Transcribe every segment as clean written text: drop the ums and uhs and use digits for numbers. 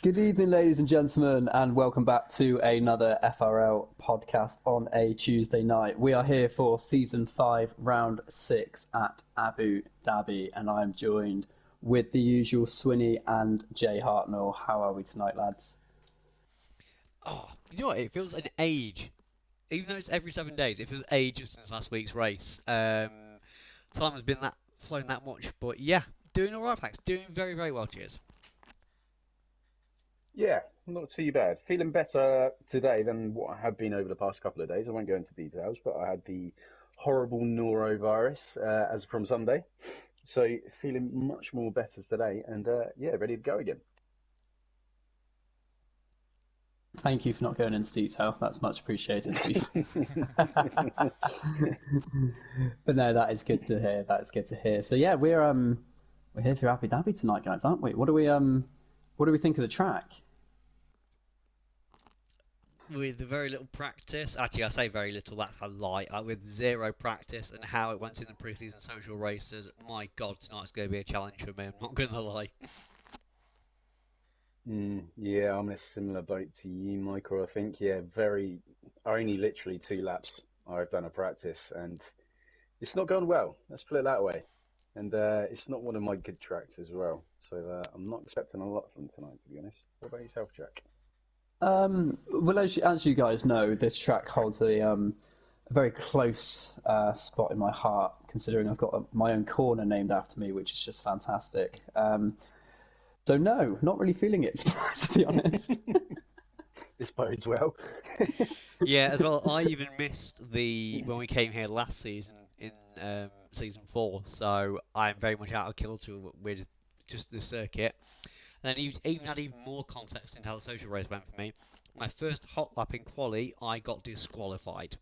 Good evening, ladies and gentlemen, and welcome back to another FRL podcast on a Tuesday night. We are here for Season 5, Round 6 at Abu Dhabi, and I'm joined with the usual Swinney and Jay Hartnell. How are we tonight, lads? Oh, you know what? It feels an age. Even though it's every 7 days, it feels ages since last week's race. Time has been that flown that much, but yeah, doing all right, thanks. Doing very, very well. Cheers. Yeah, not too bad. Feeling better today than what I have been over the past couple of days. I won't go into details, but I had the horrible norovirus as from Sunday. So feeling much more better today and yeah, ready to go again. Thank you for not going into detail. That's much appreciated. But no, that is good to hear. That is good to hear. So yeah, we're here for Abu Dhabi tonight, guys, aren't we? What do we think of the track? With very little practice, actually, I say very little. That's a lie. With zero practice and how it went in the preseason social races, my God, tonight's going to be a challenge for me. I'm not going to lie. Yeah, I'm in a similar boat to you, Michael. I think, yeah, only literally 2 laps I've done a practice and it's not gone well. Let's put it that way. And it's not one of my good tracks as well. So I'm not expecting a lot from tonight, to be honest. What about yourself, Jack? Well, as you guys know, this track holds a very close spot in my heart, considering I've got my own corner named after me, which is just fantastic. So no, not really feeling it, to be honest. This bodes well. Yeah, as well. I even missed when we came here last season in season 4, so I'm very much out of kilter with just the circuit. And then even had even more context into how the social race went for me. My first hot lap in quali, I got disqualified.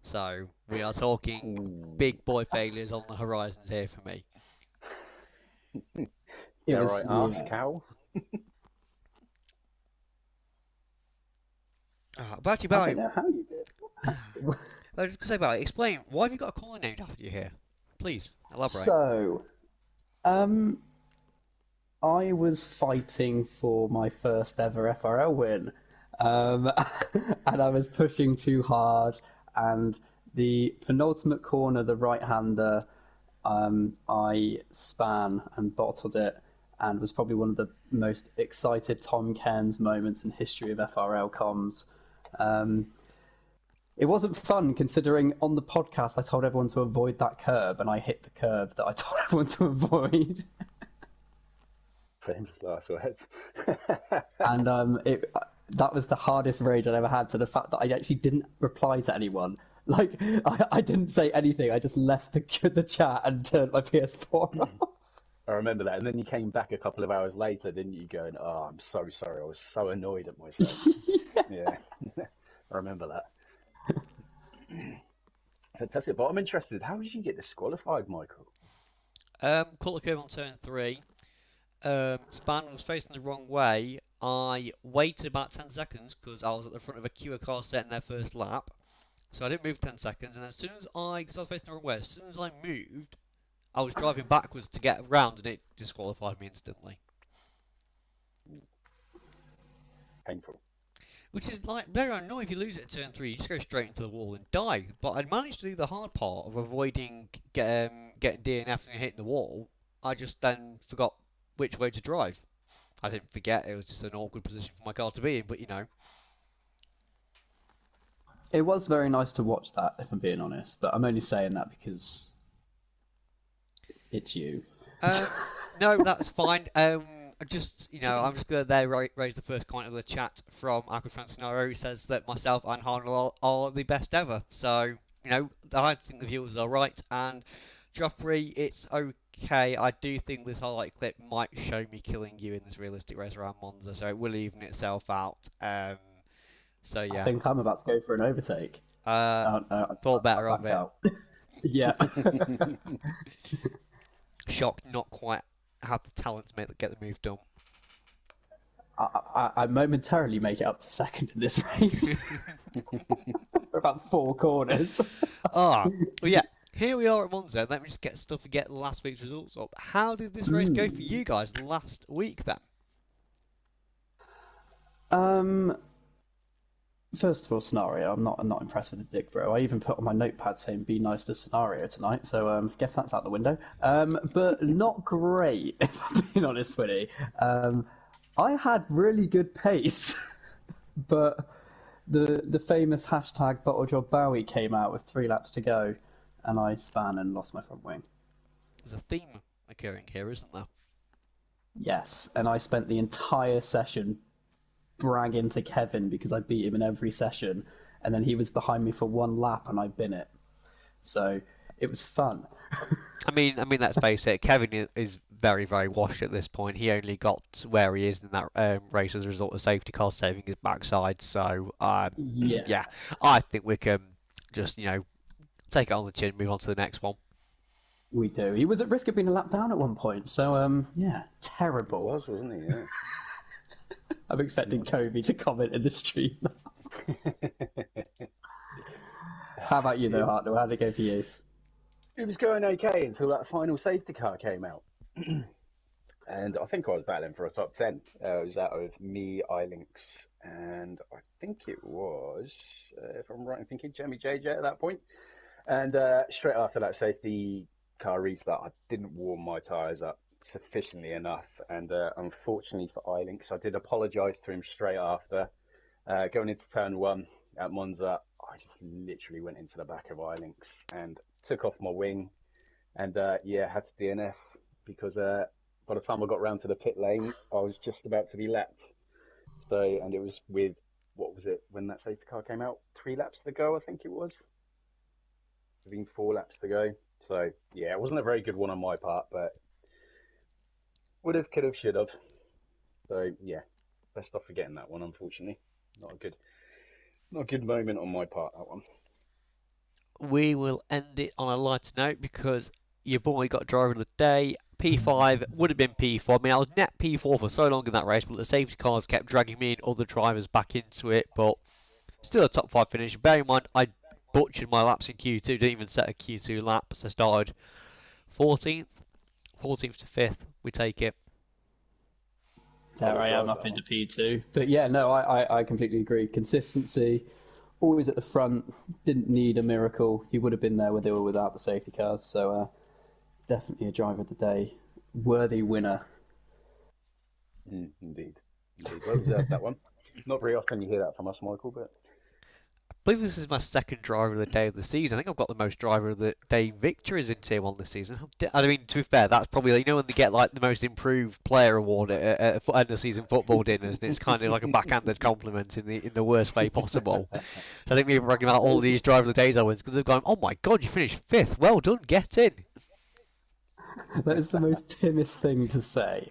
So we are talking Ooh, big boy failures on the horizons here for me. It dare was, I ask yeah. how? But actually, I don't Barry, know how you did. I was just going to say, Barry, explain, why have you got a corner named after you here? Please, elaborate. So, um, I was fighting for my first ever FRL win, um, and I was pushing too hard. And the penultimate corner, the right-hander, I span and bottled it, and was probably one of the most excited Tom Cairns moments in history of FRL comms. Um, it wasn't fun considering on the podcast I told everyone to avoid that curb, and I hit the curb that I told everyone to avoid. Famous last words. And that was the hardest rage I'd ever had. To the fact that I actually didn't reply to anyone. Like I didn't say anything. I just left the chat and turned my PS4 off. I remember that. And then you came back a couple of hours later, didn't you, going, oh, I'm so sorry. I was so annoyed at myself. Yeah, I remember that. Fantastic. But I'm interested. How did you get disqualified, Michael? Caught the curve on turn 3. Span was facing the wrong way. I waited about 10 seconds because I was at the front of a queue of cars setting their first lap. So I didn't move 10 seconds, and as soon as because I was facing the wrong way, as soon as I moved, I was driving backwards to get around, and it disqualified me instantly. Painful. Which is like very annoying. If you lose it at turn 3, you just go straight into the wall and die. But I managed to do the hard part of avoiding getting DNF and hitting the wall. I just then forgot which way to drive. I didn't forget, it was just an awkward position for my car to be in, but you know. It was very nice to watch that, if I'm being honest. But I'm only saying that because it's you. Um, no, that's fine. I'm just going to there raise the first comment of the chat from Aqua Fan Scenario, who says that myself and Harnell are the best ever. So, I think the viewers are right. And Joffrey, it's okay. I do think this highlight clip might show me killing you in this realistic race around Monza, so it will even itself out. So I yeah, think I'm about to go for an overtake. thought I better of backed it. out. Yeah. Shocked, not quite have the talent to get the move done. I momentarily make it up to second in this race. For about 4 corners. Well, yeah. Here we are at Monza. Let me just get last week's results up. How did this race go for you guys last week then? Um, First of all, scenario. I'm not impressed with the dick, bro. I even put on my notepad saying "Be nice to scenario" tonight. So guess that's out the window. But not great, if I'm being honest with you. I had really good pace, but the famous hashtag bottle job Bowie came out with 3 laps to go, and I span and lost my front wing. There's a theme occurring here, isn't there? Yes, and I spent the entire session bragging to Kevin because I beat him in every session, and then he was behind me for 1 lap and I bin it. So it was fun. I mean, let's face it. Kevin is very, very washed at this point. He only got where he is in that race as a result of safety car saving his backside. So, Yeah, yeah, I think we can just take it on the chin, move on to the next one. we do. He was at risk of being a lap down at one point. So yeah, He terrible. was, wasn't he? Yeah. I'm expecting Kobe to comment in the stream. How about you though, Hartnell? How'd it go for you? It was going okay until that final safety car came out. And I think I was battling for a top 10. It was out of me, iLinks, and I think it was, if I'm right in thinking, Jamie JJ at that point. And straight after that safety car restart, I didn't warm my tyres up sufficiently enough. And unfortunately for iLinks, I did apologise to him straight after. Going into turn 1 at Monza, I just literally went into the back of iLinks and took off my wing. And yeah, had to DNF because by the time I got round to the pit lane, I was just about to be lapped. So, and it was with, what was it, when that safety car came out? 3 laps to go, I think it was. I think 4 laps to go. So, yeah, it wasn't a very good one on my part, but would have, could have, should have. So, yeah, best off forgetting that one, unfortunately. Not a good moment on my part, that one. We will end it on a lighter note because your boy got driver of the day. P5 would have been P4. I mean, I was net P4 for so long in that race, but the safety cars kept dragging me and other drivers back into it. But still a top 5 finish. Bear in mind, I butchered my laps in Q2. Didn't even set a Q2 lap, so started 14th, 14th to 5th. We take it. There I am up into P2. But yeah, no, I completely agree. Consistency, always at the front, didn't need a miracle. He would have been there with or without the safety cars. So definitely a driver of the day. Worthy winner. Indeed. Well deserved, that one. Not very often you hear that from us, Michael, but I believe this is my second driver of the day of the season. I think I've got the most driver of the day victories in Tier 1 this season. I mean, to be fair, that's probably, when they get like the most improved player award at end of season football dinners, and it's kind of like a backhanded compliment in the worst way possible. So I think we're bragging about all these driver of the days I wins because they've gone, oh my god, you finished 5th. Well done, get in. That is the most Timmis thing to say.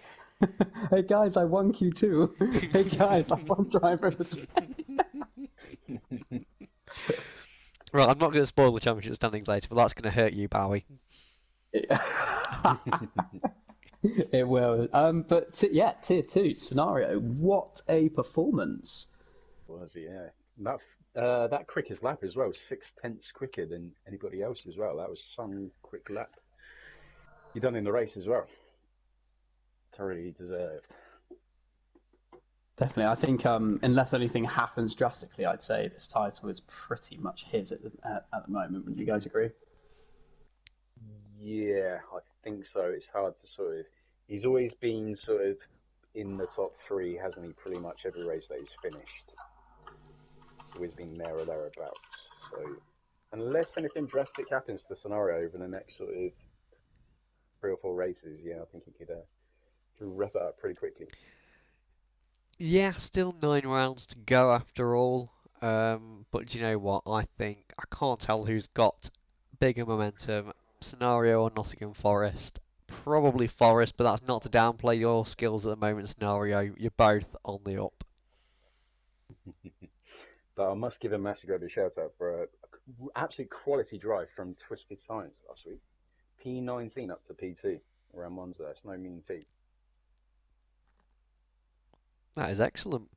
Hey guys, I won Q2. Hey guys, I won driver of the day. Right, I'm not going to spoil the championship standings later, but that's going to hurt you, Bowie. It will. But yeah, tier 2 scenario. What a performance! was yeah. That quickest lap as well, 6 tenths quicker than anybody else as well. That was some quick lap. You done in the race as well. Thoroughly deserved. Definitely, I think unless anything happens drastically, I'd say this title is pretty much his at the moment. Wouldn't you guys agree? Yeah, I think so. It's hard to sort of. He's always been sort of in the top 3, hasn't he? Pretty much every race that he's finished. Always been there or thereabouts. So, unless anything drastic happens to the scenario over the next sort of 3 or 4 races, yeah, I think he could wrap it up pretty quickly. Yeah, still 9 rounds to go after all. But do you know what? I think I can't tell who's got bigger momentum, Scenario or Nottingham Forest. Probably Forest, but that's not to downplay your skills at the moment, Scenario. You're both on the up. But I must give a massive shout out for an absolute quality drive from Twisted Science last week. P19 up to P2 around Monza. It's no mean feat. That is excellent.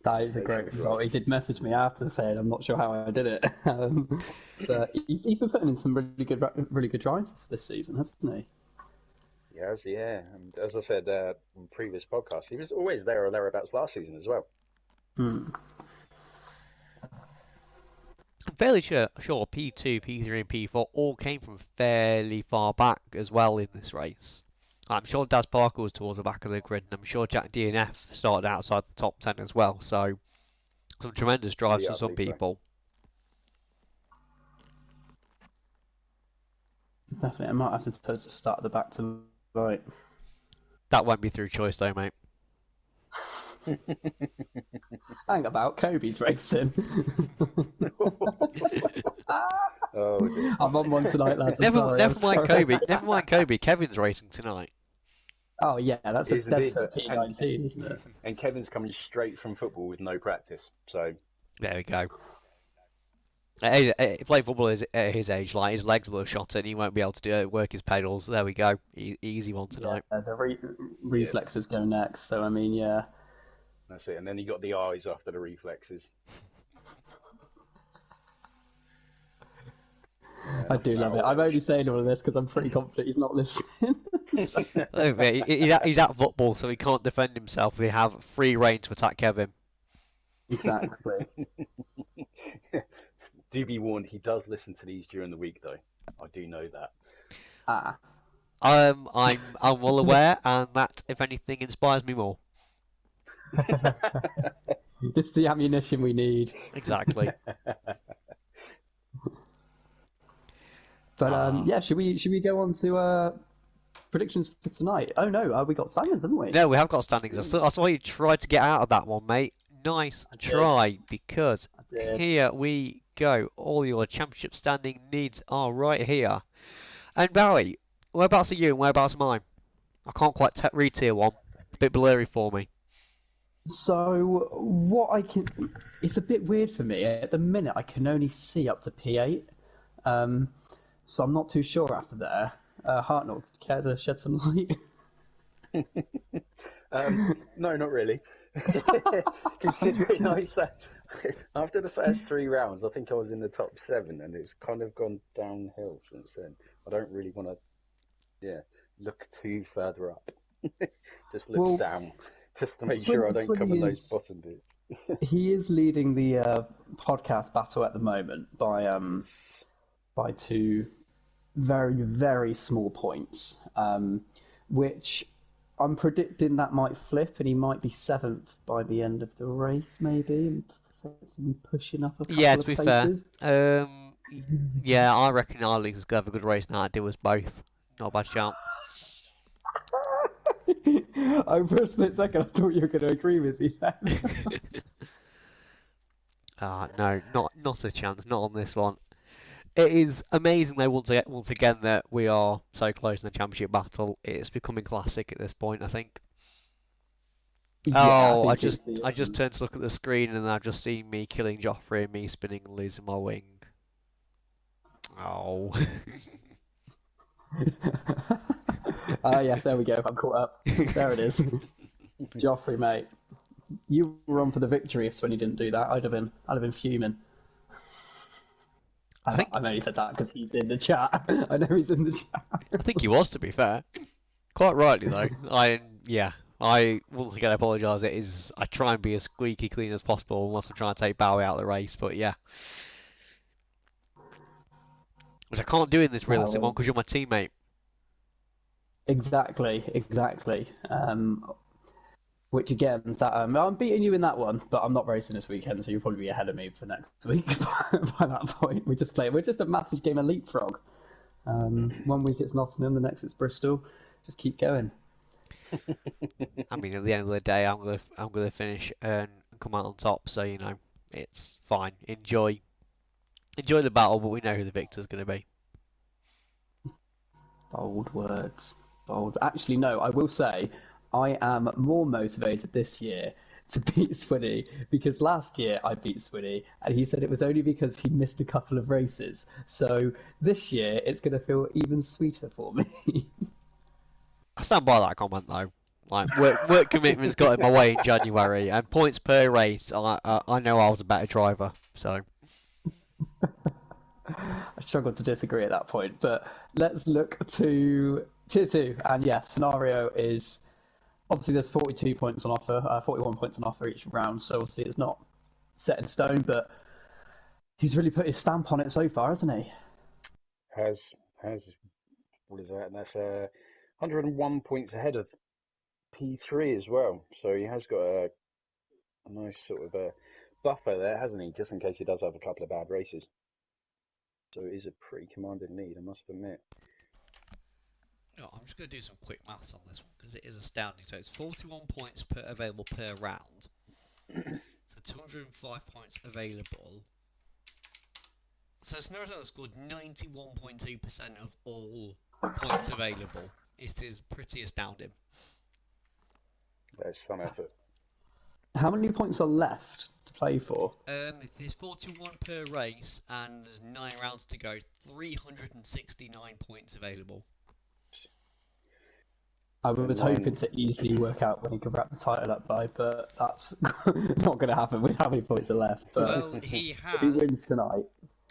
That is a great result. He did message me after saying, "I'm not sure how I did it." But he's been putting in some really good drives this season, hasn't he? Yes, yeah. And as I said in previous podcasts, he was always there or thereabouts last season as well. Hmm. I'm fairly sure P2, P3, and P4 all came from fairly far back as well in this race. I'm sure Daz Parker was towards the back of the grid, and I'm sure Jack DNF started outside the top 10 as well. So, some tremendous drives Yeah, for I some believe so. people. Definitely, I might have to start at the back to right. That won't be through choice, though, mate. Hang about, Kobe's racing. Oh dear. I'm on one tonight, lads. I'm Never, sorry. I'm never mind sorry. Kobe. Never mind Kobe. Kevin's racing tonight. Oh yeah, that's It a is dead indeed, set P19, isn't it? and Kevin's coming straight from football with no practice. So There we go. Playing football at his age, like his legs will have shot it, and he won't be able to do it, work his pedals. There we go. Easy one Yeah, tonight. the yeah, reflexes go next. So I mean, yeah, that's it. And then you got the eyes after the reflexes. Yeah, I enough do about love it. old I'm only age. saying all of this because I'm pretty confident he's not listening. So, Look, mate, he's at football, so he can't defend himself. We have free reign to attack Kevin. exactly. Do be warned, he does listen to these during the week, though. I do know that. Ah, I'm well aware, and that, if anything, inspires me more. it's the ammunition we need. Exactly. But Ah. yeah, should we go on to predictions for tonight? Oh no, we got Simons, haven't we? No, we have got standings. I saw you tried to get out of that one, mate. Nice I did. try, because I did. here we go. All your championship standing needs are right here. And Bowie, whereabouts are you and whereabouts am I? I can't quite read tier one. A bit blurry for me. So what I can, it's a bit weird for me at the minute. I can only see up to P8, so I'm not too sure after there. Hartnell, care to shed some light? No, not really. Considering after the first 3 rounds, I think I was in the top 7, and it's kind of gone downhill since then. I don't really want to, yeah, look too further up. Just look Well, down, just to make sure I don't come in Swinny those is bottom bits. he is leading the podcast battle at the moment by two very very small points, which I'm predicting that might flip, and he might be 7th by the end of the race, maybe, and potentially pushing up a Yeah, couple to of be fair. places. Yeah, I reckon our league's going to have a good race now. I do us both. Not a bad shout. For a split second, I thought you were going to agree with me then. No, not a chance. Not on this one. It is amazing though once again that we are so close in the championship battle. It's becoming classic at this point, I think. Yeah, I Oh, think it's the I just turned to look at the screen and I've just seen me killing Joffrey and me spinning and losing my wing. Oh. yes, there we go. I'm caught up. There it is. Joffrey, mate, you were on for the victory if Swinny didn't do that. I'd have been fuming. I only said that because he's in the chat. I know he's in the chat. think he was, to be fair. Quite rightly though. I once again apologise. I try and be as squeaky clean as possible unless I'm trying to take Bowie out of the race. But yeah, which I can't do in this realistic one because you're my teammate. Exactly. Which again, that I'm beating you in that one, but I'm not racing this weekend, so you'll probably be ahead of me for next week by that point. We're just a massive game of leapfrog. 1 week it's Nottingham, the next it's Bristol. Just keep going. I mean, at the end of the day, I'm gonna finish and come out on top. So you know, it's fine. Enjoy the battle, but we know who the victor's gonna be. Bold words. Bold. Actually, no, I will say I am more motivated this year to beat Swinny because last year I beat Swinny and he said it was only because he missed a couple of races. So this year it's going to feel even sweeter for me. I stand by that comment though. Like work commitments got in my way in January, and points per race. I know I was a better driver, so. I struggled to disagree at that point, but let's look to Tier 2, and yeah, scenario is obviously there's 42 points on offer, 41 points on offer each round, so obviously it's not set in stone, but he's really put his stamp on it so far, hasn't he? Has what is that? And that's 101 points ahead of P3 as well. So he has got a nice sort of buffer there, hasn't he? Just in case he does have a couple of bad races. So it is a pretty commanding lead, I must admit. No, I'm just going to do some quick maths on this one because it is astounding. So it's 41 points per available per round. So 205 points available. So Snowzone has scored 91.2% of all points available. It is pretty astounding. There's some effort. How many points are left to play for? There's 41 per race and there's 9 rounds to go. 369 points available. I was hoping to easily work out when he could wrap the title up by, but that's not going to happen with how many points are left. But Well, if he wins tonight,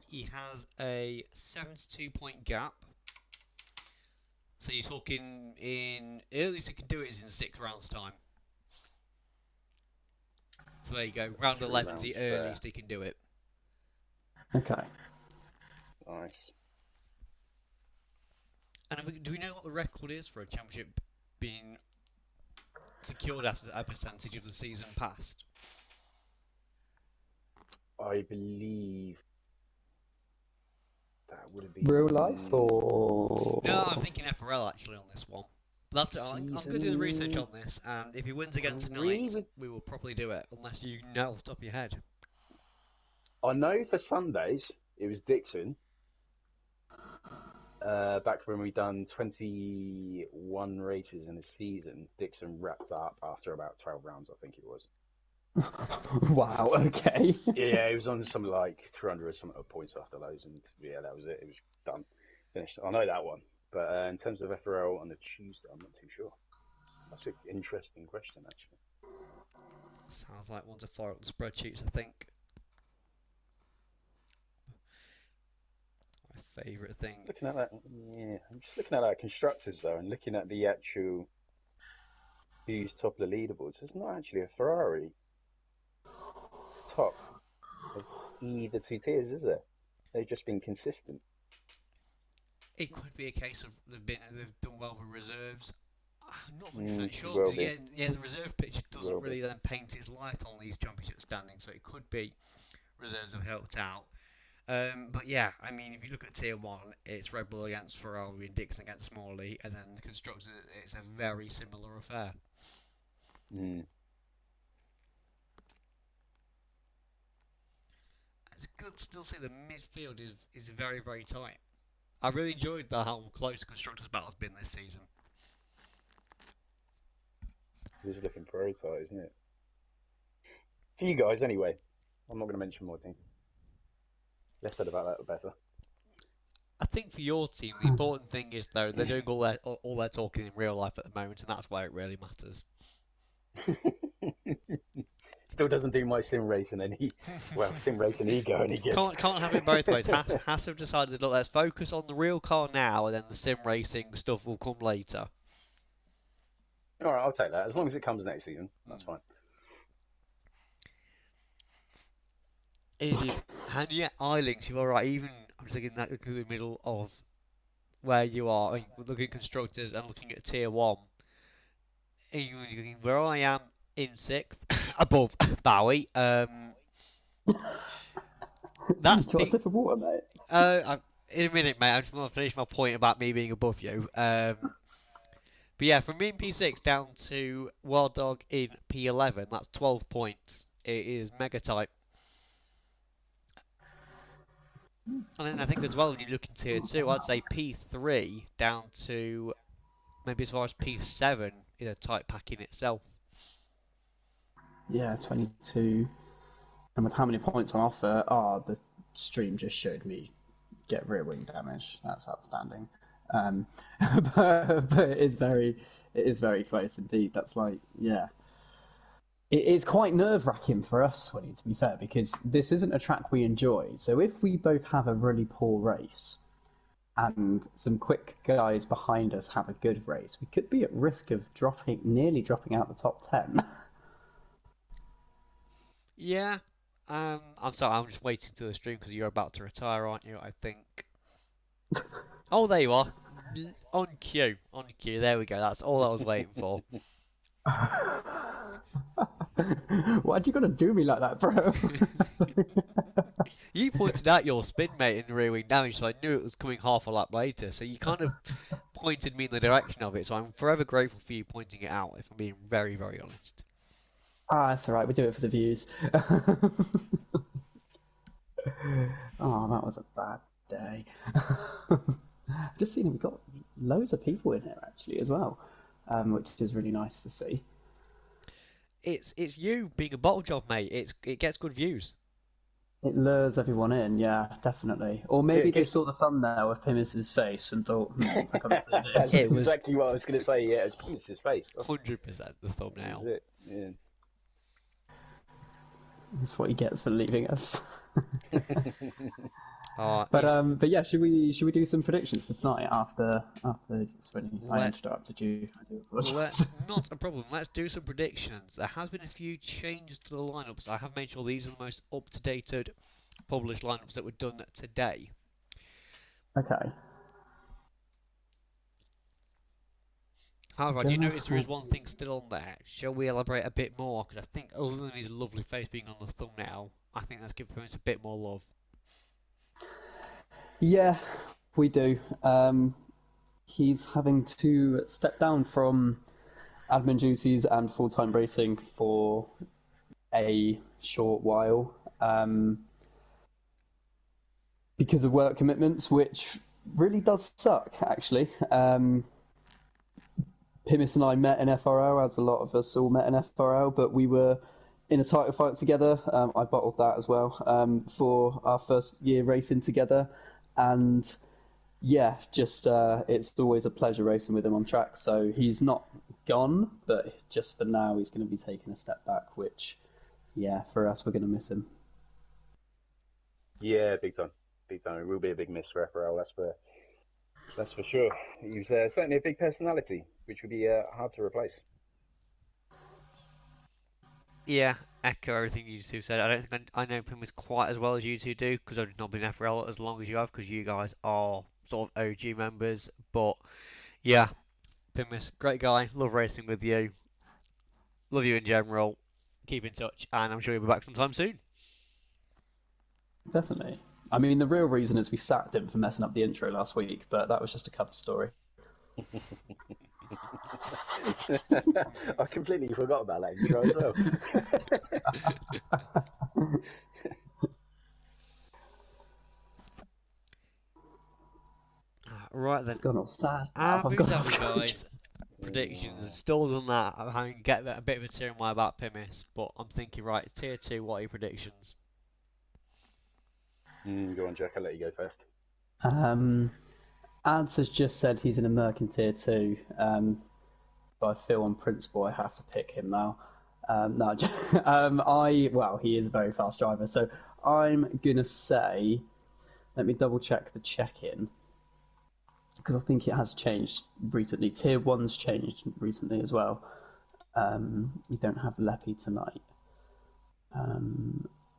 he has a 72-point gap. So you're talking in earliest he can do it is in 6 rounds time. So there you go. Round 11 is the earliest he can do it. Okay. Nice. And do we know what the record is for a championship being secured after a percentage of the season passed? I believe that would have been Real life or No, I'm thinking FRL actually on this one. I'm going to do the research on this, and if he wins again tonight, we will probably do it, unless you know off the top of your head. I know for Sundays it was Dixon. Back when we done 21 races in a season, Dixon wrapped up after about 12 rounds, I think it was. Wow, okay. Yeah, it was on some like 300 or something points after those, and yeah, that was it. It was done, finished. I know that one, but in terms of FRL on the Tuesday, I'm not too sure. That's an interesting question, actually. Sounds like one to fire up the spreadsheets, I think. My favourite thing. Looking at that, yeah, I'm just looking at that constructors though, and looking at the actual who's top of the leaderboards. There's not actually a Ferrari top of either two tiers, is there? They've just been consistent. It could be a case of they've done well with reserves. I'm not 100% sure. Well Because, yeah, the reserve picture doesn't really be. then paint its light on these championship standings, so it could be reserves have helped out. But yeah, I mean, if you look at Tier 1, it's Red Bull against Ferrari and Dixon against Smalley, and then the Constructors, it's a very similar affair. Mm. It's good to still see the midfield is very, very tight. I really enjoyed how close the Constructors battle has been this season. It is looking very tight, isn't it? For you guys, anyway. I'm not going to mention more team. Less said about that, the better. I think for your team, the important thing is though they're doing all their talking in real life at the moment, and that's where it really matters. Still doesn't do my sim racing ego any good. Can't have it both ways. Has have decided, look, let's focus on the real car now, and then the sim racing stuff will come later. All right, I'll take that. As long as it comes next season, that's fine. Indeed. And yeah, Eilings, you're right. Even I'm just looking at the middle of where you are. I mean, looking at constructors and looking at tier 1. Where I am in 6th, above Bowie. That's Do you want a sip of water, mate? in a minute, mate. I'm just going to finish my point about me being above you. But yeah, from me in P6 down to Wild Dog in P11, that's 12 points. It is mega tight. And then I think as well, when you look in tier 2, I'd say P3 down to maybe as far as P7 is a tight pack in itself. Yeah, 22. And with how many points on offer, the stream just showed me get rear wing damage. That's outstanding. But it is very close indeed. That's like, yeah. It's quite nerve-wracking for us, Winnie, to be fair, because this isn't a track we enjoy. So if we both have a really poor race, and some quick guys behind us have a good race, we could be at risk of nearly dropping out the top 10. Yeah. I'm sorry, I'm just waiting to the stream because you're about to retire, aren't you? I think. Oh, there you are. On cue. On cue. There we go. That's all I was waiting for. Why'd you gotta do me like that, bro? You pointed out your spin mate in rear wing damage, so I knew it was coming half a lap later. So you kind of pointed me in the direction of it. So I'm forever grateful for you pointing it out, if I'm being very, very honest. Ah, that's alright, we do it for the views. Oh, that was a bad day. I've just seen we've got loads of people in here actually as well, which is really nice to see. It's you being a bottle job, mate. It gets good views. It lures everyone in, yeah, definitely. Or maybe they saw the thumbnail of Pimis's face and thought, I gotta see That's this. It was exactly what I was going to say. Yeah, it's his face. 100% the That was thumbnail. it. Yeah. That's what he gets for leaving us. Oh, But yeah, should we do some predictions for tonight after just when I let interrupted you? I do apologise. let's not a problem. Let's do some predictions. There has been a few changes to the lineups. I have made sure these are the most up-to-dated published lineups that were done today. Okay. However, I do Gonna notice there is one thing still on there. Shall we elaborate a bit more? Because I think other than his lovely face being on the thumbnail, I think let's give Prince a bit more love. Yeah, we do. He's having to step down from admin duties and full-time racing for a short while because of work commitments, which really does suck, actually. Pimis and I met in FRL, as a lot of us all met in FRL, but we were in a title fight together. I bottled that as well for our first year racing together. And yeah, just it's always a pleasure racing with him on track. So he's not gone, but just for now, he's going to be taking a step back, which, yeah, for us, we're going to miss him. Yeah, big time. Big time. It will be a big miss for FRL, that's for sure. He was certainly a big personality, which would be hard to replace. Yeah, echo everything you two said. I don't think I know Pim quite as well as you two do because I've not been in FRL as long as you have because you guys are sort of OG members. But yeah, Pimus, great guy. Love racing with you. Love you in general. Keep in touch, and I'm sure you'll be back sometime soon. Definitely. I mean, the real reason is we sacked him for messing up the intro last week, but that was just a cover story. I completely forgot about that intro as well. Right then. Gone upstairs. Ah, I've moves gone out we off guys. Predictions and still done that. I'm having get a bit of a tear in my about Pimis, but I'm thinking right, tier 2, what are your predictions? Go on, Jack. I'll let you go first. Ads has just said he's in a Merc in tier 2, so I feel on principle I have to pick him now. No, well, he is a very fast driver, so I'm gonna say, let me double check the check-in because I think it has changed recently. Tier 1's changed recently as well. You don't have Leppy tonight.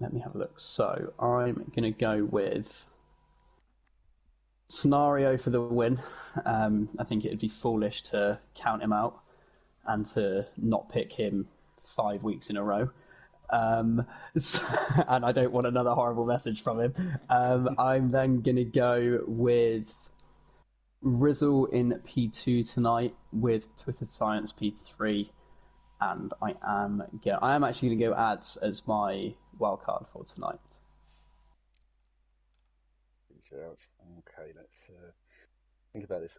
Let me have a look. So I'm gonna go with Scenario for the win. I think it would be foolish to count him out and to not pick him 5 weeks in a row. So, and I don't want another horrible message from him. I'm then going to go with Rizzle in P2 tonight with Twisted Science P3. And I am actually going to go Ads as my wildcard for tonight. Okay, let's think about this.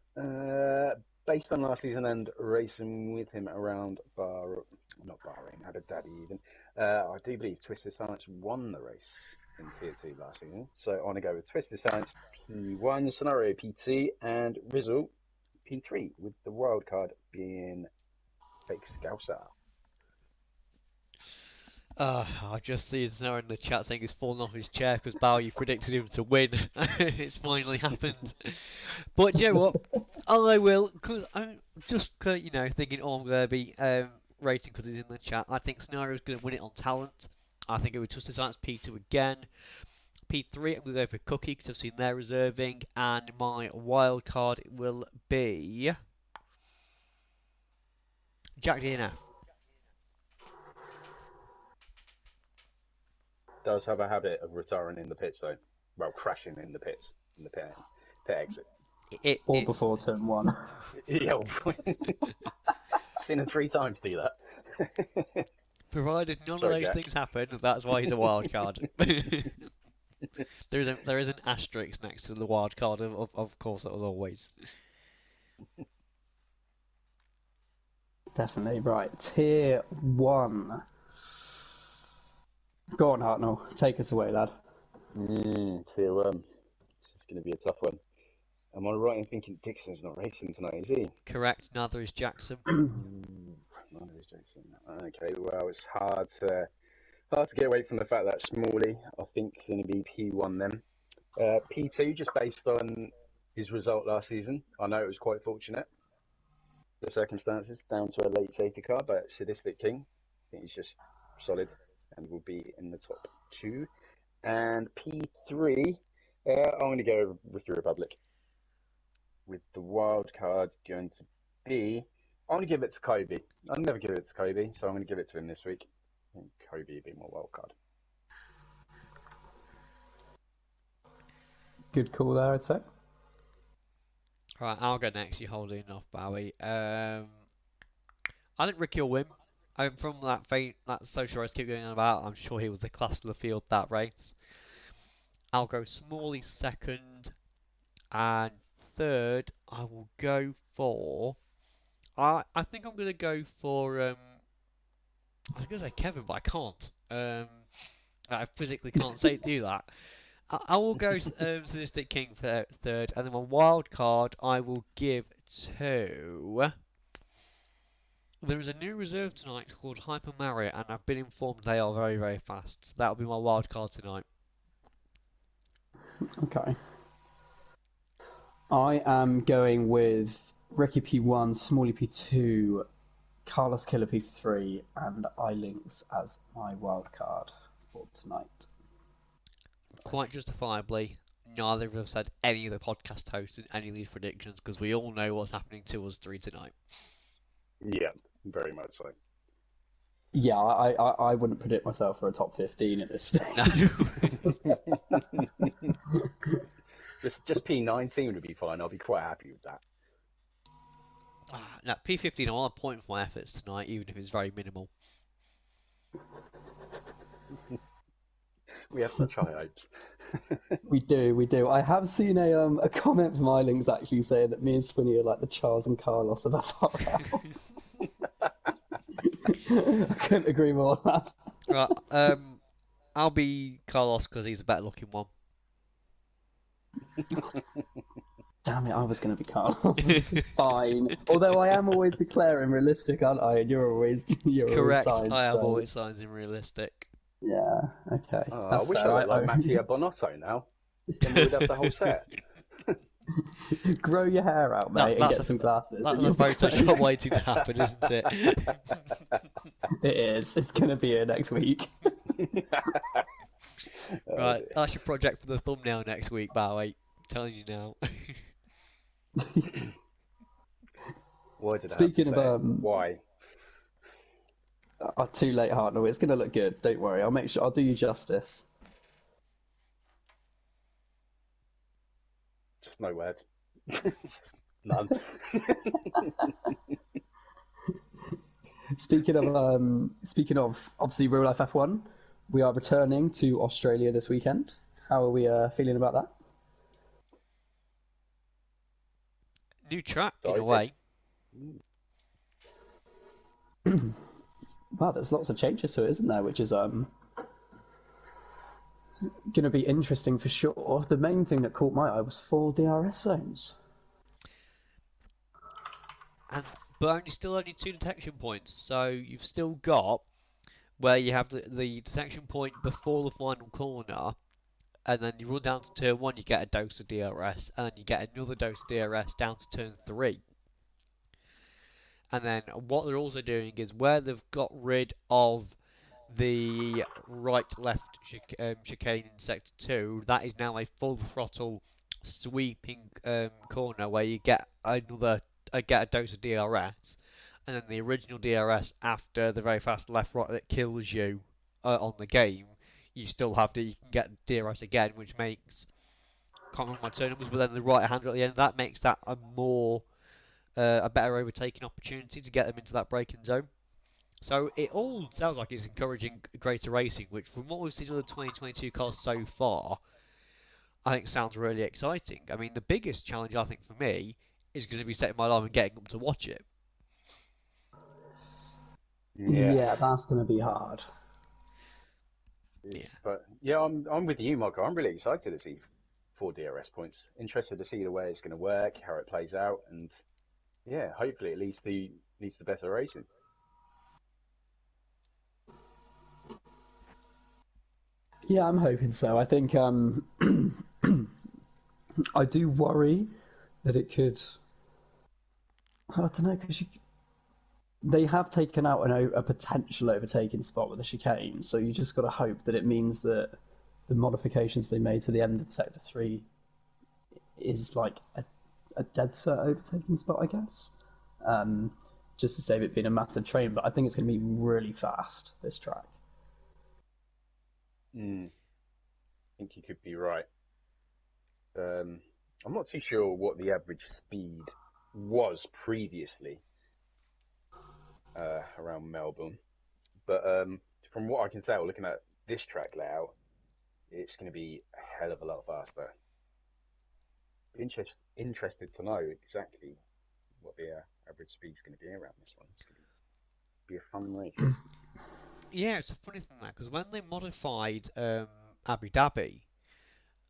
Based on last season and racing with him around not Bahrain, Abu Dhabi even, I do believe Twisted Science won the race in Tier 2 last season. So I want to go with Twisted Science P1, Scenario P2, and Rizzle P3, with the wild card being Fake Scouser. I just see Snow in the chat saying he's fallen off his chair because Bowie predicted him to win. It's finally happened. But do you know what? I will, because I'm just thinking, oh, I'm going to be rating because he's in the chat. I think Scenario's going to win it on talent. I think it would trust the science P2 again. P3, I'm going to go for Cookie because I've seen their reserving. And my wild card will be Jack DNF. Does have a habit of retiring in the pits though. Well, crashing in the pits, in the pit exit. Or before turn 1. Yeah, seen him 3 times do that. Provided none Sorry, of those Jack. things happen, that's why he's a wild card. there is an asterisk next to the wild card, of course, as always. Definitely. Right. Tier 1. Go on, Hartnell. Take us away, lad. Tier 1. This is going to be a tough one. Am I right in thinking Dixon's not racing tonight, is he? Correct, neither is Jackson. Neither is Jason. Okay, well, it's hard to get away from the fact that Smalley, I think, is going to be P1 then. P2, just based on his result last season. I know it was quite fortunate, the circumstances, down to a late safety car, but Sadistic King, I think he's just solid and will be in the top 2. And P3, I'm going to go with the Republic. With the wild card going to be, I'm going to give it to Kobe. I'll never give it to Kobe, so I'm going to give it to him this week. I think Kobe would be my wild card. Good call there, I'd say. Right, I'll go next. You're holding off, Bowie. I think Ricky will win. From that social race keep going on about, I'm sure he was the class of the field that race. I'll go Smalley second, and third I will go for. I think I'm gonna go for. I was gonna say Kevin, but I can't. I physically can't do that. I will go Sadistic King for third, and then my wild card I will give to. There is a new reserve tonight called Hyper Mario, and I've been informed they are very, very fast. So that'll be my wild card tonight. Okay. I am going with Ricky P1, Smalley P2, Carlos Killer P3, and iLinks as my wild card for tonight. Quite justifiably, neither of us had any of the podcast hosts in any of these predictions because we all know what's happening to us 3 tonight. Yeah, very much so. Yeah, I wouldn't predict myself for a top 15 at this stage. No. just P19 would be fine. I'll be quite happy with that. Now, P15, I want a point for my efforts tonight, even if it's very minimal. We have such high hopes. We do. I have seen a comment from iLinks actually saying that me and Swinny are like the Charles and Carlos of FRL. I couldn't agree more on that. Right, I'll be Carlos because he's the better looking one. Damn it, I was going to be Carlos. Fine. Although I am always declaring realistic, aren't I? And you're always Correct, always signed, I have so... always signs in realistic. Yeah, okay. I wish I looked like Mattia Bonotto now. Then we'd have the whole set. Grow your hair out, mate, and get some glasses. That's a Photoshop waiting to happen, isn't it? It is. It's going to be here next week. Right, that's your project for the thumbnail next week, Bowie. I'm telling you now. Why did I Speaking have to of say it? Why? Too late, Hartnell. It's going to look good. Don't worry. I'll make sure. I'll do you justice. Just no words. None. Speaking of obviously real life F1, we are returning to Australia this weekend. How are we feeling about that? New track, in a way. Wow, there's lots of changes to it, isn't there? Which is going to be interesting for sure. The main thing that caught my eye was 4 DRS zones. But still only 2 detection points, so you've still got where you have the detection point before the final corner, and then you run down to turn one, you get a dose of DRS, and you get another dose of DRS down to turn three. And then what they're also doing is where they've got rid of the right-left chicane in sector 2, that is now a full throttle sweeping corner where you get get a dose of DRS, and then the original DRS after the very fast left-right that kills you on the game, you still have to, you can get DRS again, which makes, can't remember my turn numbers, but then the right hander at the end, that makes that a better overtaking opportunity to get them into that braking zone. So it all sounds like it's encouraging greater racing, which from what we've seen of the 2022 cars so far, I think sounds really exciting. I mean, the biggest challenge I think for me is going to be setting my alarm and getting up to watch it. Yeah. Yeah, that's going to be hard. Yeah. But yeah, I'm with you, Michael. I'm really excited to see 4 DRS points. Interested to see the way it's going to work, how it plays out, and yeah, hopefully it leads to better racing. Yeah, I'm hoping so. I think I do worry that it could. I don't know because they have taken out a potential overtaking spot with the chicane, so you just got to hope that it means that the modifications they made to the end of Sector 3 is like a dead cert overtaking spot, I guess. Just to save it being a massive train, but I think it's going to be really fast, this track. I think you could be right. I'm not too sure what the average speed was previously around Melbourne, but from what I can tell, looking at this track layout, it's going to be a hell of a lot faster. Interested to know exactly what the average speed is going to be around this one. It's going to be a fun race. Yeah, it's a funny thing that because when they modified Abu Dhabi,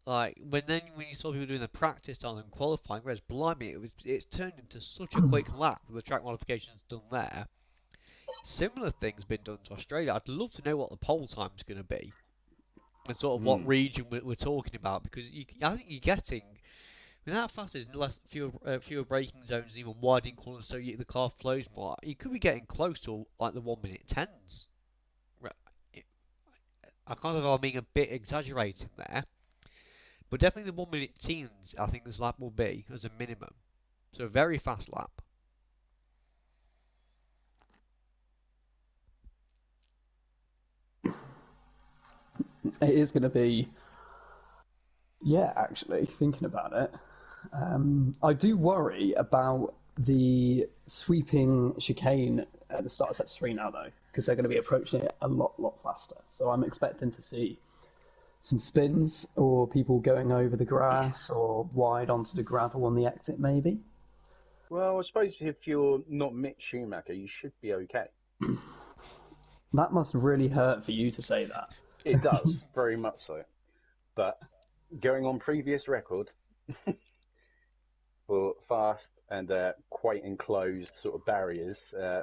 like when you saw people doing the practice on and qualifying, whereas blimey, it's turned into such a quick lap with the track modifications done there. Similar things been done to Australia. I'd love to know what the pole time's going to be and sort of what region we're talking about because I think you're getting. With that fast, there's fewer braking zones, even widening corners, so the car flows more. You could be getting close to like the 1 minute tens. I kind of I'm being a bit exaggerating there, but definitely the 1 minute teens. I think this lap will be as a minimum. So a very fast lap. It is going to be, yeah, actually, thinking about it. I do worry about the sweeping chicane at the start of Sector 3 now, though, because they're going to be approaching it a lot faster. So I'm expecting to see some spins or people going over the grass or wide onto the gravel on the exit, maybe. Well, I suppose if you're not Mick Schumacher, you should be okay. That must really hurt for you to say that. It does, very much so. But going on previous record for fast and quite enclosed sort of barriers,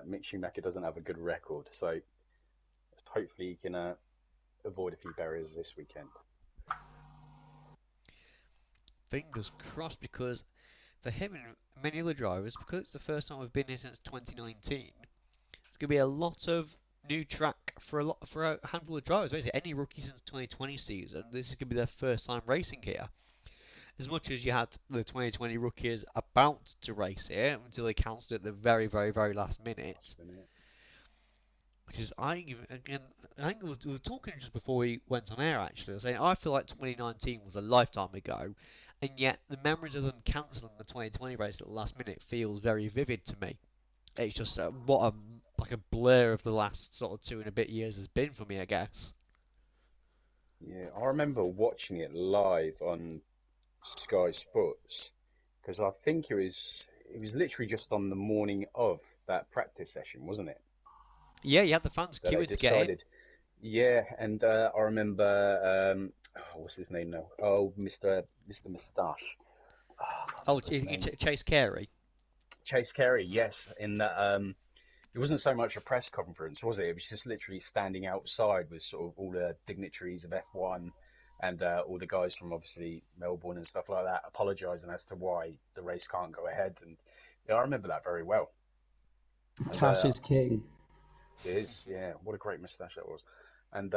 Mick Schumacher doesn't have a good record. So hopefully he can avoid a few barriers this weekend. Fingers crossed because for him and many other drivers, because it's the first time we've been here since 2019, it's going to be a lot of new track for a handful of drivers. Basically, any rookie since 2020 season, this is going to be their first time racing here. As much as you had the 2020 rookies about to race here until they cancelled it at the very last minute. Which is, I think we were talking just before we went on air actually. I was saying I feel like 2019 was a lifetime ago, and yet the memories of them cancelling the 2020 race at the last minute feels very vivid to me. It's just what a blur of the last sort of 2 and a bit years has been for me, I guess. Yeah, I remember watching it live on Sky Sports because I think it was literally just on the morning of that practice session, wasn't it? Yeah, you had the fans That they queuing to get in. decided. Yeah, and I remember what's his name now? Oh, Mr. Moustache. Oh, What's his name? Chase Carey. Chase Carey. Yes, in that it wasn't so much a press conference, was it? It was just literally standing outside with sort of all the dignitaries of F1 and all the guys from obviously Melbourne and stuff like that, apologising as to why the race can't go ahead. And yeah, I remember that very well. And Cash is king. it is, yeah, what a great moustache that was. And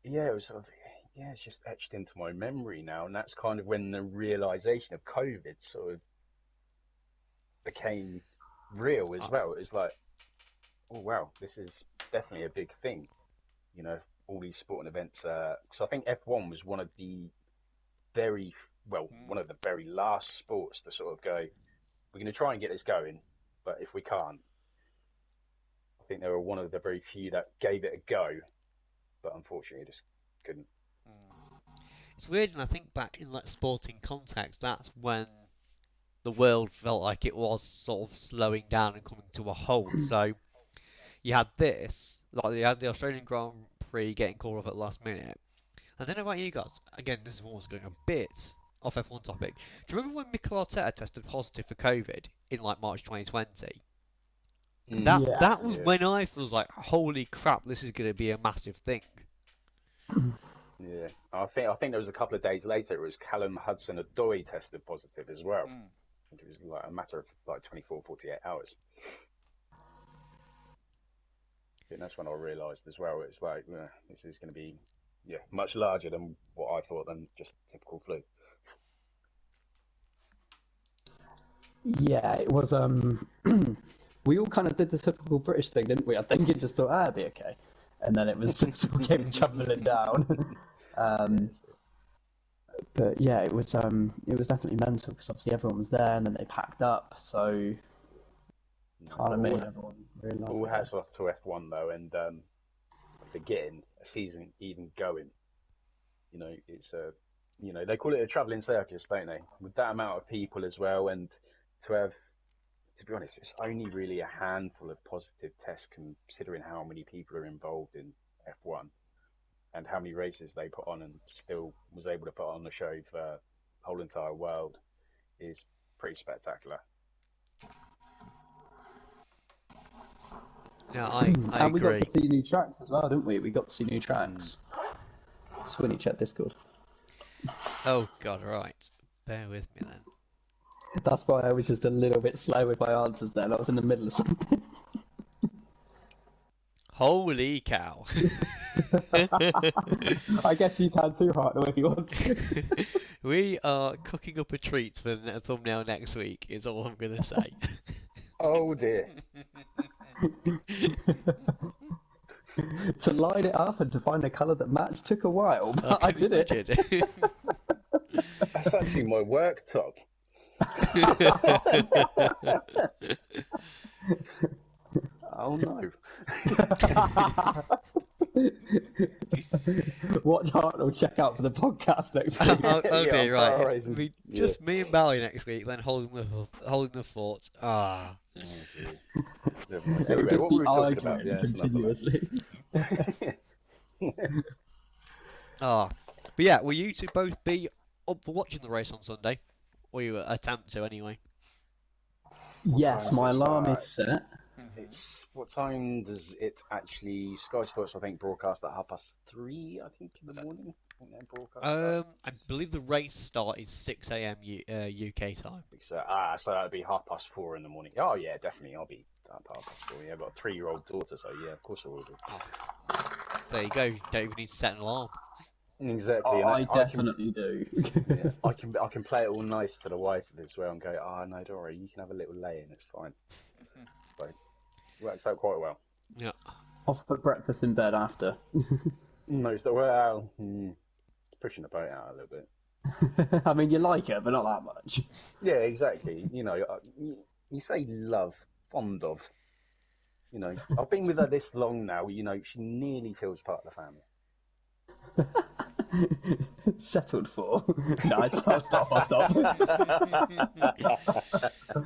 yeah, it was sort of, yeah, it's just etched into my memory now. And that's kind of when the realisation of COVID sort of became real as well. It was like, oh wow, this is definitely a big thing. You know, all these sporting events. Because I think F1 was one of the very one of the very last sports to sort of go. We're going to try and get this going, but if we can't, I think they were one of the very few that gave it a go, but unfortunately just couldn't. It's weird, and I think back in like sporting context, that's when the world felt like it was sort of slowing down and coming to a halt. So you had this, like you had the Australian Grand Prix getting called off at the last minute. I don't know about you guys. Again, this is almost going a bit off F1 topic. Do you remember when Mikel Arteta tested positive for COVID in like March 2020? That was when I was like, holy crap, this is going to be a massive thing. Yeah, I think there was a couple of days later. It was Callum Hudson-Odoi tested positive as well. I think it was like a matter of like 24, 48 hours. And that's when I realised as well. It's like this is going to be much larger than what I thought than just typical flu. Yeah, it was. We all kind of did the typical British thing, didn't we? I think it just thought, it'd be okay, and then it was it all came tumbling down. But yeah, it was definitely mental because obviously everyone was there, and then they packed up. So kind of made everyone realise. All hats off to F1 though, and for getting a season even going. You know, it's they call it a travelling circus, don't they? With that amount of people as well, and to be honest, it's only really a handful of positive tests considering how many people are involved in F1 and how many races they put on, and still was able to put on the show for the whole entire world is pretty spectacular. Yeah, I and agree. we got to see new tracks as well, didn't we? We got to see new tracks. Swinny, check Discord. Oh god, right. Bear with me then. That's why I was just a little bit slow with my answers then. I was in the middle of something. Holy cow. I guess you can too, Hartnell, if you want to. We are cooking up a treat for the thumbnail next week, is all I'm going to say. Oh dear. To line it up and to find a colour that matched took a while, but I did it. That's actually my work top. Oh no. Watch Hartnell check out for the podcast next week. Okay, right. Horizon. Just me and Bowie next week, then holding the fort. Ah. Anyway, what were we talking about? Yeah, continuously. Ah. But yeah, will you two both be up for watching the race on Sunday? Or you attempt to anyway? Yes, my alarm is set. What time does it actually? Sky Sports, I think, broadcast at 3:30. I think in the morning. I believe the race start is 6 a.m. UK time. So that'd be 4:30 in the morning. Oh yeah, definitely. I'll be up 4:30. Yeah, I've got a 3-year-old daughter, so yeah, of course I will be. There you go. You don't even need to set an alarm. Exactly. I definitely do. Yeah, I can play it all nice to the wife as well and go, no, don't worry, you can have a little lay-in, it's fine. So it works out quite well. Yeah. Off for breakfast in bed after. No, so pushing the boat out a little bit. I mean, you like her, but not that much. Yeah, exactly. You say love, fond of. I've been with her this long now. She nearly feels part of the family. Settled for. No, I'll stop.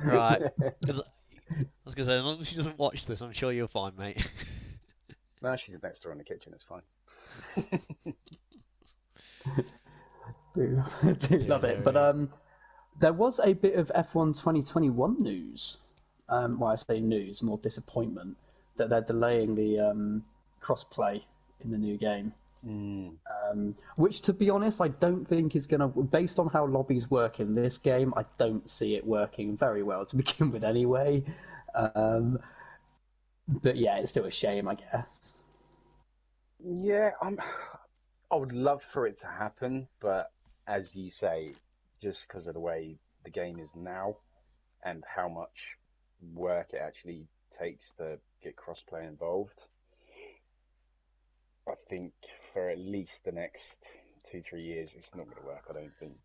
Right. I was going to say, as long as she doesn't watch this, I'm sure you're fine, mate. No, she's next door in the kitchen, it's fine. do love it. But there was a bit of F1 2021 news well, I say news, more disappointment that they're delaying the cross-play in the new game. Mm. Which, to be honest, I don't think is going to, based on how lobbies work in this game, I don't see it working very well to begin with anyway. But yeah, it's still a shame, I guess. Yeah, I would love for it to happen, but as you say, just because of the way the game is now and how much work it actually takes to get crossplay involved, I think for at least the next 2, 3 years, it's not going to work. I don't think.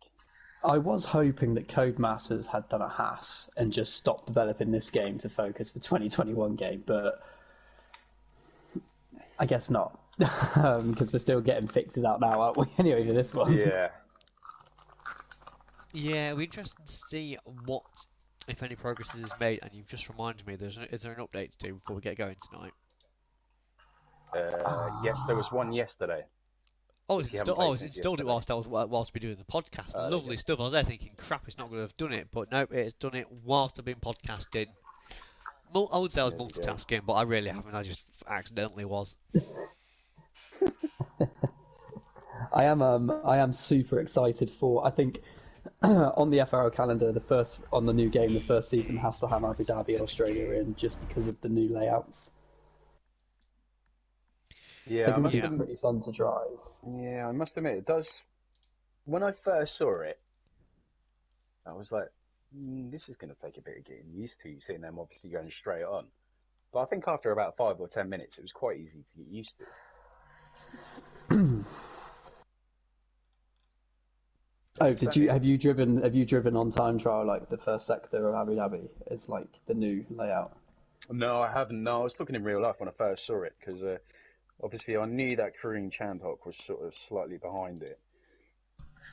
I was hoping that Codemasters had done a Haas and just stopped developing this game to focus the 2021 game, but I guess not. Because we're still getting fixes out now, aren't we? Anyway, for this one. Yeah. Yeah, it'll be interesting to see what, if any, progress is made. And you've just reminded me, is there an update to do before we get going tonight? Yes, there was one yesterday. Oh, If it's you haven't installed. played Oh, it's since installed it yesterday. whilst we're doing the podcast. There you Lovely go. stuff. I was there thinking, crap, it's not going to have done it, but no, it's done it whilst I've been podcasting. I would say I was There we go. multitasking, but I really haven't. I just accidentally was. I am super excited for. I think on the FRL calendar, on the new game, the first season has to have Abu Dhabi and Australia in just because of the new layouts. Yeah, They're I going to must be admit. pretty fun to drive. Yeah, I must admit, it does. When I first saw it, I was like, "This is going to take a bit of getting used to." Seeing them obviously going straight on, but I think after about 5 or 10 minutes, it was quite easy to get used to. Oh, But certainly, have you driven on time trial like the first sector of Abu Dhabi? It's like the new layout. no, I haven't. No, I was looking in real life when I first saw it because obviously I knew that Korean Chandhok was sort of slightly behind it,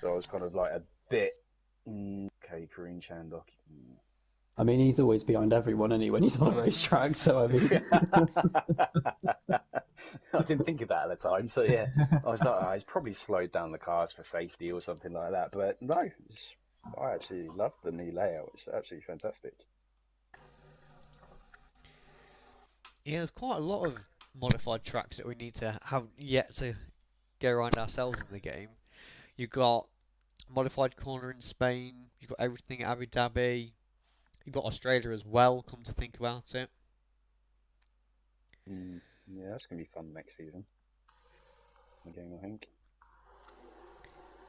so I was kind of like a bit okay, Korean Chandhok. I mean, he's always behind everyone anyway when he's on a racetrack. So I mean, I didn't think of that at the time, so yeah, I was like, oh, he's probably slowed down the cars for safety or something like that. But no, I absolutely love the new layout. It's absolutely fantastic. Yeah, there's quite a lot of modified tracks that we need to have yet to go around ourselves in the game. You've got modified corner in Spain. You've got everything at Abu Dhabi. You've got Australia as well. Come to think about it. Mm, yeah, that's gonna be fun next season. The game, I think.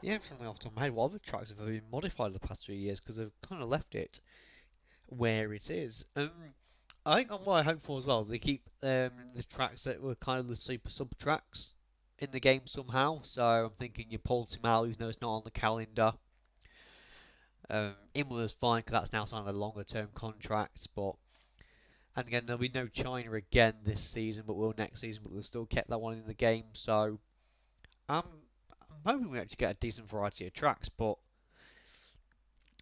Yeah, something off the top of my head. What other tracks have been modified the past 3 years because they've kind of left it where it is. I think what I hope for as well, they keep the tracks that were kind of the super sub tracks in the game somehow. So I'm thinking your Portimao, even though it's not on the calendar. Imola's fine because that's now signed a longer term contract, but and again there'll be no China again this season, but will next season. But they've still kept that one in the game, so I'm hoping we actually get a decent variety of tracks. But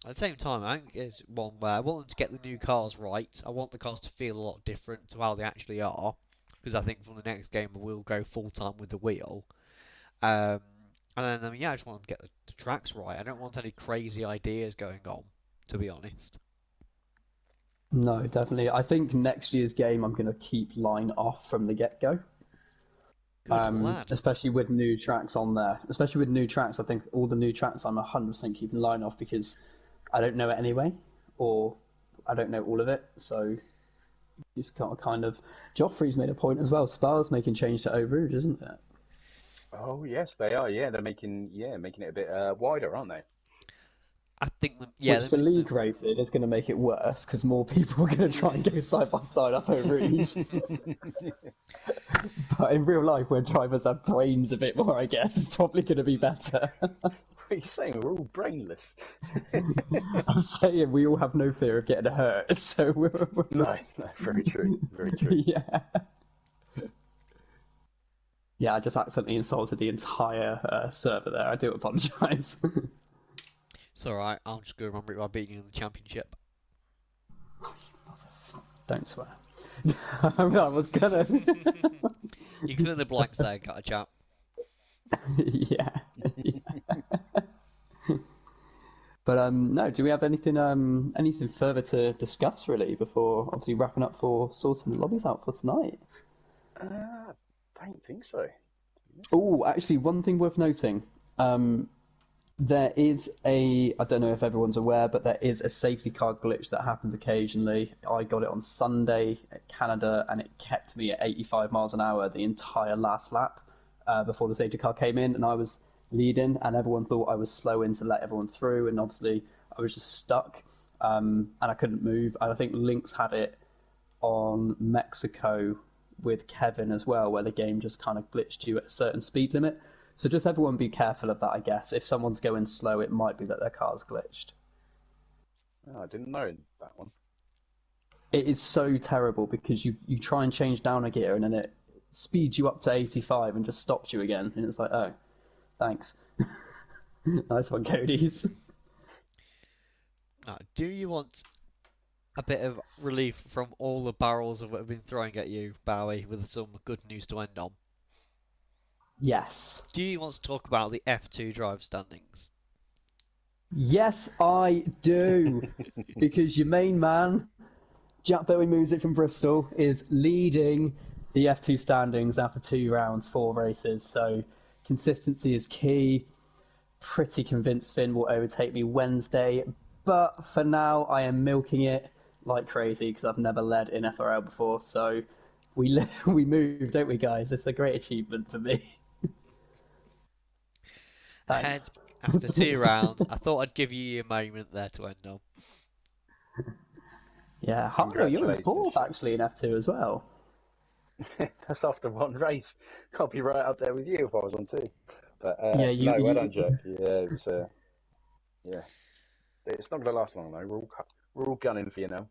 at the same time, I think it's one where I want them to get the new cars right. I want the cars to feel a lot different to how they actually are, because I think from the next game we'll go full time with the wheel. Um, and then yeah, I just want them to get the tracks right. I don't want any crazy ideas going on, to be honest. no, definitely. I think next year's game I'm going to keep line off from the get go. Good lad. Especially with new tracks on there. Especially with new tracks, I think all the new tracks I'm 100% keeping line off because I don't know it anyway, or I don't know all of it. So just kind of. Joffrey's made a point as well. Spa's making change to Eau Rouge, isn't it? Oh yes, they are. Yeah, they're making it a bit wider, aren't they? I think yeah, Which for league racing is going to make it worse because more people are going to try and go side by side up Eau Rouge. But in real life, where drivers have brains a bit more, I guess, it's probably going to be better. What are you saying? We're all brainless. I'm saying we all have no fear of getting hurt, so No, no, very true. Very true. yeah. Yeah, I just accidentally insulted the entire server there. I do apologise. it's alright, I'll just go remember it by beating you in the championship. Don't swear. I was gonna. You can fill in the blanks there, got a chap. Yeah. But no, do we have anything further to discuss really before obviously wrapping up for sorting the lobbies out for tonight? I don't think so. Oh, actually, one thing worth noting. Um, There is I don't know if everyone's aware, but there is a safety car glitch that happens occasionally. I got it on Sunday at Canada, and it kept me at 85 miles an hour the entire last lap before the safety car came in, and I was leading, and everyone thought I was slowing to let everyone through, and obviously I was just stuck, and I couldn't move. And I think Lynx had it on Mexico with Kevin as well, where the game just kind of glitched you at a certain speed limit. So just everyone be careful of that, I guess. If someone's going slow, it might be that their car's glitched. Oh, I didn't know that one. It is so terrible because you try and change down a gear and then it speeds you up to 85 and just stops you again. And it's like, oh, thanks. Nice one, Cody's. Do you want a bit of relief from all the barrels of what have been throwing at you, Bowie, with some good news to end on? Yes. Do you want to talk about the F2 drive standings? Yes, I do. Because your main man, Jack Bowie Music from Bristol, is leading the F2 standings after 2 rounds, 4 races. So consistency is key. Pretty convinced Finn will overtake me Wednesday. But for now, I am milking it like crazy because I've never led in FRL before. So we move, don't we, guys? It's a great achievement for me. Ahead Thanks. after 2 rounds. I thought I'd give you a moment there to end on. Yeah, Harlow, you're in Congratulations. fourth actually in F2 as well. That's after one race. I'll be right up there with you if I was on two. But Yeah, no, well done, Jack. Yeah, it was, yeah. It's not going to last long though. We're all gunning for you now.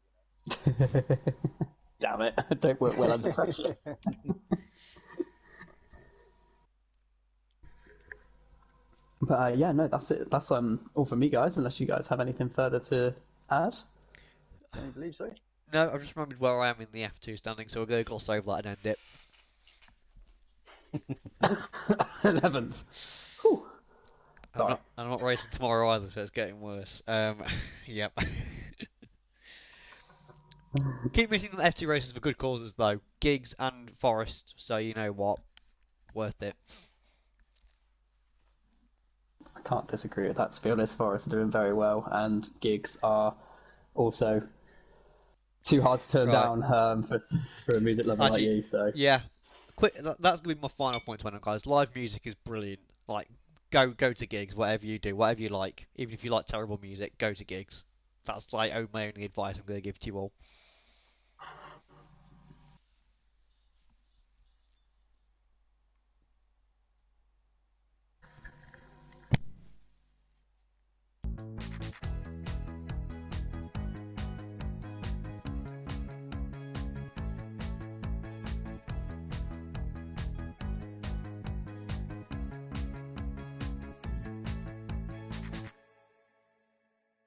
Damn it! I don't work well under pressure. But yeah, no, that's it. That's all from me, guys. Unless you guys have anything further to add. Can you believe so? No, I've just remembered where I am in the F2 standing, so we're going to gloss over that and end it. 11th. I'm not racing tomorrow either, so it's getting worse. Yep. Keep missing the F2 races for good causes, though. Gigs and Forest, so you know what? Worth it. I can't disagree with that. To be honest, Forest are doing very well, and gigs are also too hard to turn Right. down for a music lover like you. So yeah, quick. That's gonna be my final point to end on, guys. Live music is brilliant. Like, go to gigs, whatever you do, whatever you like. Even if you like terrible music, go to gigs. That's like my only advice I'm gonna give to you all.